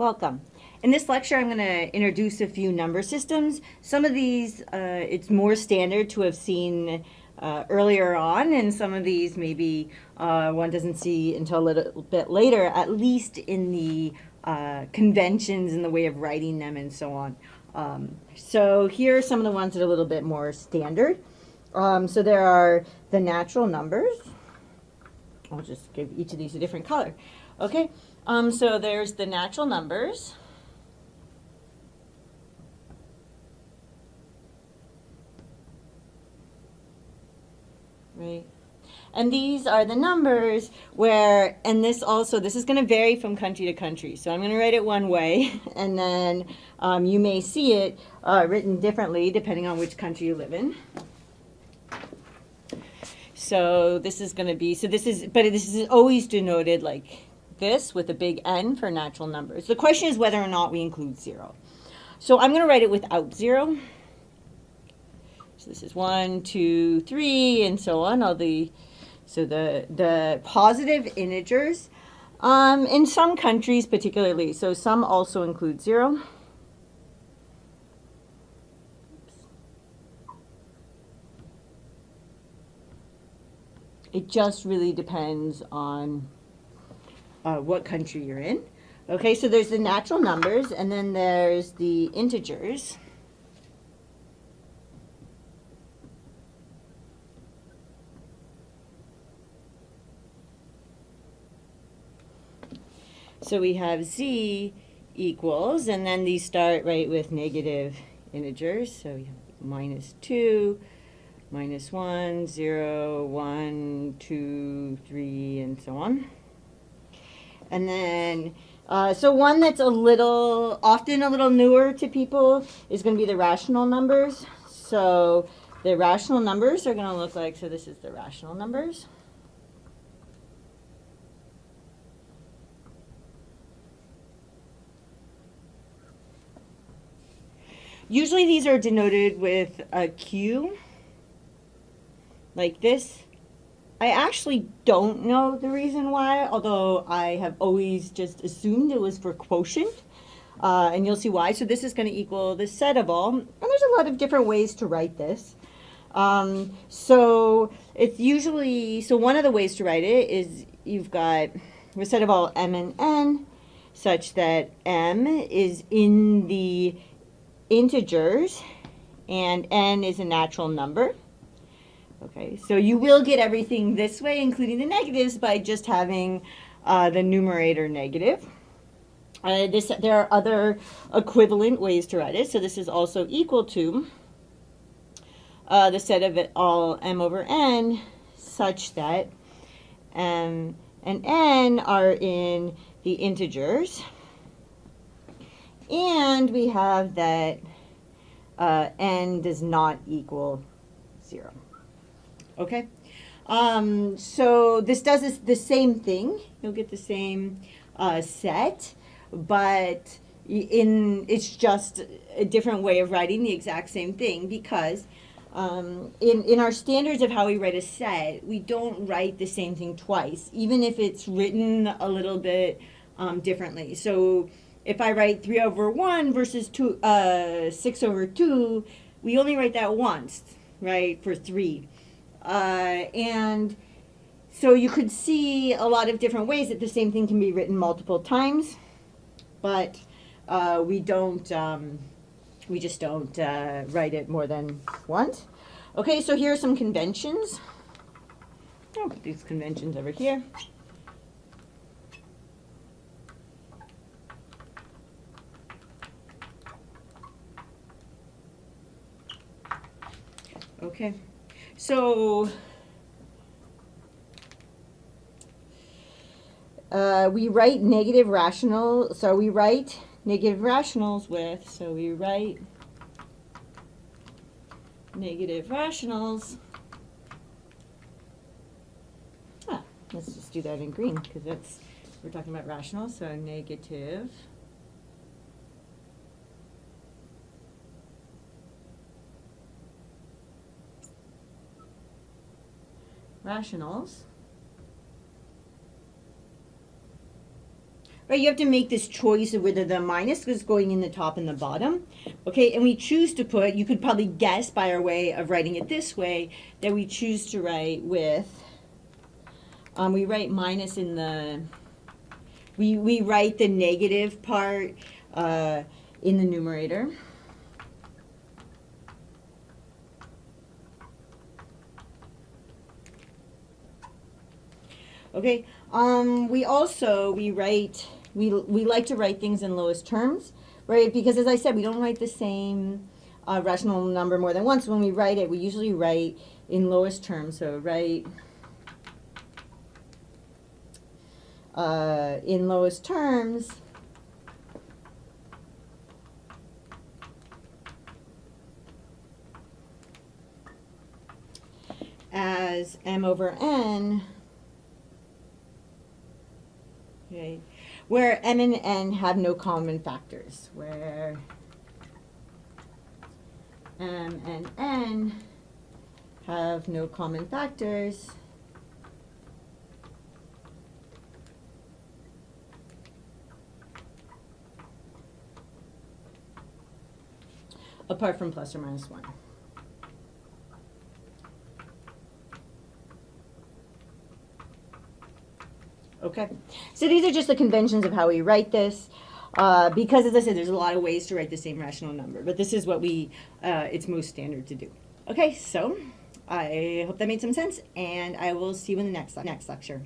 Welcome. In this lecture, I'm going to introduce a few number systems. Some of these, it's more standard to have seen earlier on, and some of these maybe one doesn't see until a little bit later, at least in the conventions and the way of writing them and so on. So here are some of the ones that are a little bit more standard. So there are the natural numbers. I'll just give each of these a different color. Okay, so there's the natural numbers. Right. And these are the numbers where, and this is going to vary from country to country. So I'm going to write it one way, and then you may see it written differently depending on which country you live in. So this is going to be, this is always denoted like this with a big N for natural numbers. The question is whether or not we include 0. So I'm going to write it without 0. So this is 1, 2, 3, and so on. So the positive integers in some countries particularly. So some also include 0. It just really depends on what country you're in. Okay, so there's the natural numbers, and then there's the integers. So we have z equals, and then these start right with negative integers. So we have -2, -1, 0, 1, 2, 3, and so on. And then, so one that's often a little newer to people is going to be the rational numbers. So the rational numbers are going to look like, so this is the rational numbers. Usually these are denoted with a Q, like this. I actually don't know the reason why, although I have always just assumed it was for quotient. And you'll see why. So this is going to equal the set of all. And there's a lot of different ways to write this. So it's usually, so one of the ways to write it is you've got the set of all m and n, such that m is in the integers and n is a natural number. Okay, so you will get everything this way, including the negatives, by just having the numerator negative. There are other equivalent ways to write it. So this is also equal to the set of it all m over n, such that m and n are in the integers. And we have that n does not equal 0. Okay, so this does the same thing. You'll get the same set, but it's just a different way of writing the exact same thing, because in our standards of how we write a set, we don't write the same thing twice, even if it's written a little bit differently. So if I write 3 over 1 versus 6 over 2, we only write that once, right, for 3. And so you could see a lot of different ways that the same thing can be written multiple times, but we just don't write it more than once. Okay, so here are some conventions. I'll put these conventions over here. Okay, so we write negative rationals. So we write negative rationals with, so we write negative rationals. Let's just do that in green, because we're talking about rationals. So negative rationals right? You have to make this choice of whether the minus is going in the top and the bottom, okay? And we choose to put, you could probably guess by our way of writing it this way, that we choose to write with, we write minus in the, we write the negative part in the numerator. Okay, we like to write things in lowest terms, right? Because as I said, we don't write the same rational number more than once. When we write it, we usually write in lowest terms. So write in lowest terms as m over n. Okay. Where m and n have no common factors, where m and n have no common factors, apart from plus or minus 1. Okay, so these are just the conventions of how we write this, because as I said, there's a lot of ways to write the same rational number, but this is what it's most standard to do. Okay, so I hope that made some sense, and I will see you in the next lecture.